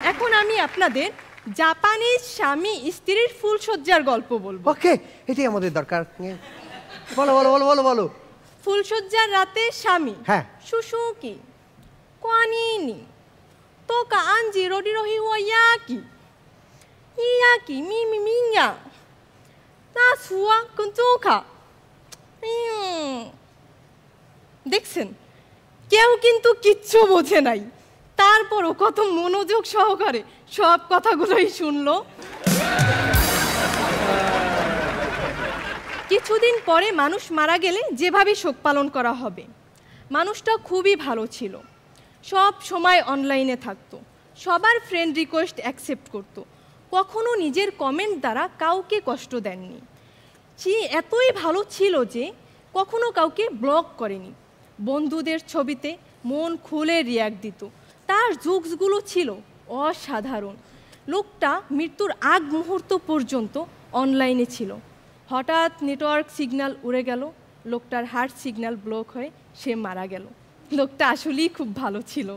এখন আমি আপনাদের জাপানিজ স্বামী স্ত্রীর ফুলসজ্জার গল্প বলবো। ওকে, এটাই আমাদের দরকার। বলো বলো বলো বলো বলো। ফুলসজ্জার রাতে স্বামী হ্যাঁ সুসুকি কোয়ানিনি তোকা আনজি রোডি রোহি ওয়া ইয়াকি ইয়াকি মিমি মিয়া তা সুয়া কুনচোকা। দেখছেন, কেউ কিন্তু কিচ্ছু বোঝে নাই, তারপরও কত মনোযোগ সহকারে সব কথাগুলোই শুনলো। কিছুদিন পরে মানুষ মারা গেলে যেভাবে শোক পালন করা হবে, মানুষটা খুবই ভালো ছিল, সব সময় অনলাইনে থাকতো, সবার ফ্রেন্ড রিকোয়েস্ট অ্যাকসেপ্ট করত, কখনো নিজের কমেন্ট দ্বারা কাউকে কষ্ট দেননি। সে এতই ভালো ছিল যে কখনো কাউকে ব্লক করেনি, বন্ধুদের ছবিতে মন খুলে রিয়্যাক্ট দিত, তার জোকসগুলো ছিল অসাধারণ। লোকটা মৃত্যুর আগ মুহূর্ত পর্যন্ত অনলাইনে ছিল। হঠাৎ নেটওয়ার্ক সিগন্যাল উড়ে গেল, লোকটার হার্ট সিগন্যাল ব্লক হয়ে সে মারা গেল। লোকটা আসলেই খুব ভালো ছিল।